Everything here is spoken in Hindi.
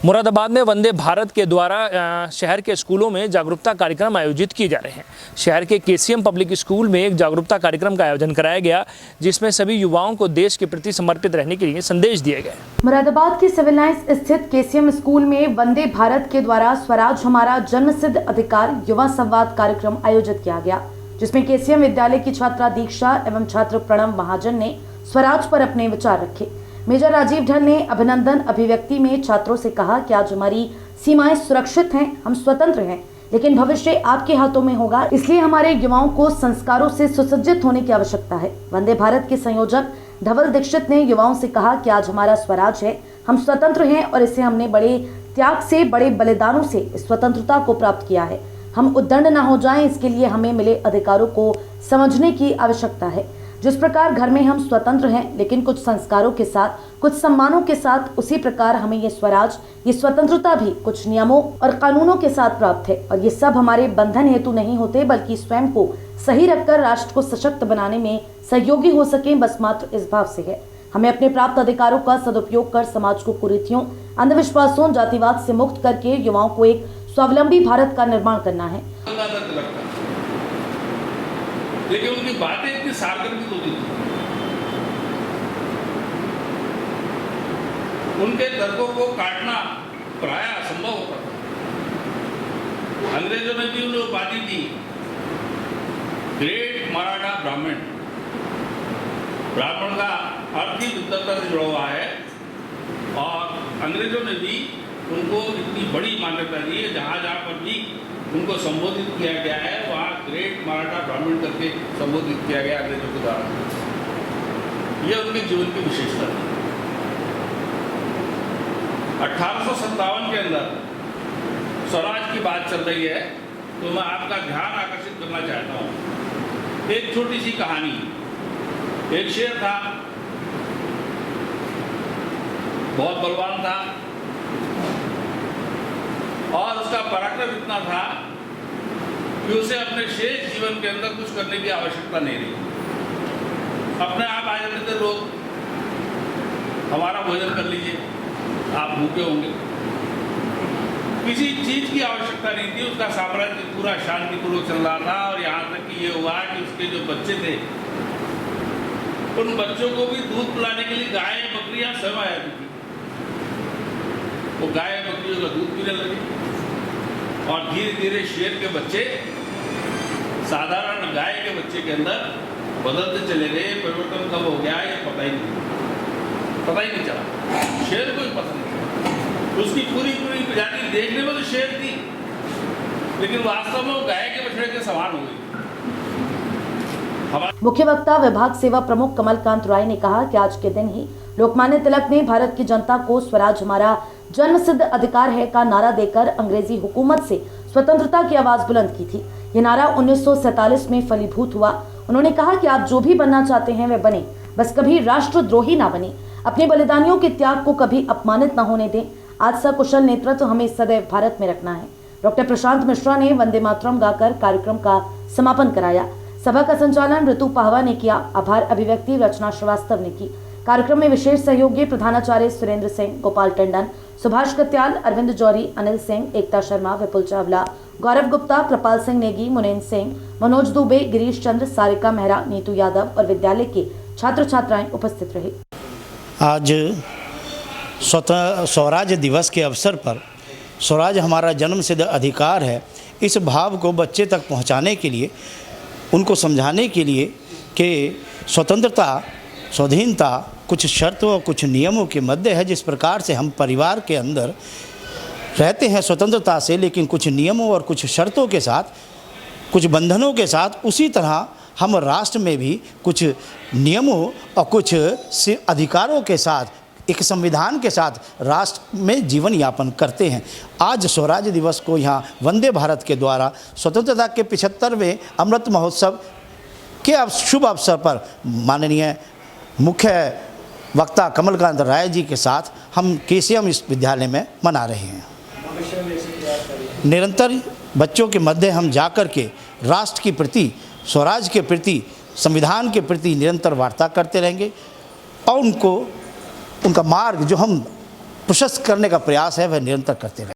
मुरादाबाद में वंदे भारत के द्वारा शहर के स्कूलों में जागरूकता कार्यक्रम आयोजित किए जा रहे हैं। शहर के केसीएम पब्लिक स्कूल में एक जागरूकता कार्यक्रम का आयोजन कराया गया, जिसमें सभी युवाओं को देश के प्रति समर्पित रहने के लिए संदेश दिए गए। मुरादाबाद के सिविल लाइंस स्थित केसीएम स्कूल में वंदे भारत के द्वारा स्वराज हमारा जन्मसिद्ध अधिकार युवा संवाद कार्यक्रम आयोजित किया गया, जिसमें केसीएम विद्यालय की छात्रा दीक्षा एवं छात्र प्रणव महाजन ने स्वराज पर अपने विचार रखे। मेजर राजीव ढल ने अभिनंदन अभिव्यक्ति में छात्रों से कहा कि आज हमारी सीमाएं सुरक्षित हैं, हम स्वतंत्र हैं, लेकिन भविष्य आपके हाथों में होगा, इसलिए हमारे युवाओं को संस्कारों से सुसज्जित होने की आवश्यकता है। वंदे भारत के संयोजक धवल दीक्षित ने युवाओं से कहा कि आज हमारा स्वराज है, हम स्वतंत्र हैं और इसे हमने बड़े त्याग से, बड़े बलिदानों से स्वतंत्रता को प्राप्त किया है। हम उद्दंड न हो जाएं, इसके लिए हमें मिले अधिकारों को समझने की आवश्यकता है। जिस प्रकार घर में हम स्वतंत्र हैं, लेकिन कुछ संस्कारों के साथ, कुछ सम्मानों के साथ, उसी प्रकार हमें ये स्वराज, ये स्वतंत्रता भी कुछ नियमों और कानूनों के साथ प्राप्त है। और ये सब हमारे बंधन हेतु नहीं होते, बल्कि स्वयं को सही रखकर राष्ट्र को सशक्त बनाने में सहयोगी हो सके, बस मात्र इस भाव से है। हमें अपने प्राप्त अधिकारों का सदुपयोग कर समाज को कुरीतियों, अंधविश्वासों, जातिवाद से मुक्त करके युवाओं को एक स्वावलंबी भारत का निर्माण करना है। लेकिन उनकी बातें इतनी सार्वजनिक होती थी, उनके तर्कों को काटना प्राय असंभव होता था। अंग्रेजों ने भी उन्हें उपाधि दी ग्रेट मराठा ब्राह्मण। ब्राह्मण का अर्थ ही विद्वता से जुड़ा हुआ है और अंग्रेजों ने भी उनको इतनी बड़ी मान्यता दी है। जहाँ जहाँ पर भी उनको संबोधित किया गया है, वहाँ ग्रेट मराठा ब्राह्मण करके संबोधित किया गया अंग्रेजों के द्वारा। यह उनके जीवन की विशेषता थी। 1857 के अंदर स्वराज की बात चल रही है, तो मैं आपका ध्यान आकर्षित करना चाहता हूँ। एक छोटी सी कहानी। एक शेर था, बहुत बलवान था और उसका पराक्रम इतना था कि उसे अपने शेष जीवन के अंदर कुछ करने की आवश्यकता नहीं रही। अपने आप आ जाते थे लोग, हमारा भोजन कर लीजिए, आप भूखे होंगे। किसी चीज की आवश्यकता नहीं थी। उसका साम्राज्य पूरा शांतिपूर्वक चल रहा था और यहाँ तक कि ये हुआ कि उसके जो बच्चे थे, उन बच्चों को भी दूध पिलाने के लिए गाय बकरियां स्वयं आ जाती थी। वो गाय बकरियों का दूध पीने लगे और धीरे धीरे शेर के बच्चे साधारण गाय के बच्चे के अंदर बदलते चले गए। परिवर्तन कब हो गया ये पता ही नहीं चला। शेर को ही पता नहीं चला। उसकी पूरी प्रजाति देखने में तो शेर थी, लेकिन वास्तव में वो गाय के बछड़े के समान हो गई। मुख्य वक्ता विभाग सेवा प्रमुख कमलकांत राय ने कहा कि आज के दिन ही लोकमान्य तिलक ने भारत की जनता को स्वराज हमारा जन्मसिद्ध अधिकार है का नारा देकर अंग्रेजी हुकूमत से स्वतंत्रता की आवाज बुलंद की थी। ये नारा 1947 में फलीभूत हुआ। उन्होंने कहा कि आप जो भी बनना चाहते हैं वे बने, बस कभी राष्ट्रद्रोही ना बने। अपने बलिदानियों के त्याग को कभी अपमानित न होने दें। आज सकुशल नेतृत्व हमें सदैव भारत में रखना है। डॉक्टर प्रशांत मिश्रा ने वंदे मातरम गाकर कार्यक्रम का समापन कराया। सभा का संचालन ऋतु पाहवा ने किया। आभार अभिव्यक्ति रचना श्रीवास्तव ने की। कार्यक्रम में विशेष सहयोगी प्रधानाचार्य सुरेंद्र सिंह, गोपाल टंडन, सुभाष कत्याल, अरविंद जौहरी, अनिल सिंह, एकता शर्मा, विपुल चावला, गौरव गुप्ता, कृपाल सिंह नेगी, मुनेन सिंह, मनोज दुबे, गिरीश चंद्र, सारिका मेहरा, नीतू यादव और विद्यालय के छात्र छात्राएं उपस्थित रहे। आज स्वराज दिवस के अवसर पर स्वराज हमारा जन्मसिद्ध अधिकार है, इस भाव को बच्चे तक पहुंचाने के लिए, उनको समझाने के लिए कि स्वतंत्रता, स्वाधीनता कुछ शर्तों और कुछ नियमों के मध्य है। जिस प्रकार से हम परिवार के अंदर रहते हैं स्वतंत्रता से, लेकिन कुछ नियमों और कुछ शर्तों के साथ, कुछ बंधनों के साथ, उसी तरह हम राष्ट्र में भी कुछ नियमों और कुछ अधिकारों के साथ, एक संविधान के साथ राष्ट्र में जीवन यापन करते हैं। आज स्वराज दिवस को यहाँ वंदे भारत के द्वारा स्वतंत्रता के 75वें अमृत महोत्सव के शुभ अवसर पर माननीय मुख्य वक्ता कमलकांत राय जी के साथ हम केसीएम इस विद्यालय में मना रहे हैं। निरंतर बच्चों के मध्य हम जाकर के राष्ट्र के प्रति, स्वराज के प्रति, संविधान के प्रति निरंतर वार्ता करते रहेंगे और उनका मार्ग जो हम प्रशस्त करने का प्रयास है वह निरंतर करते रहें।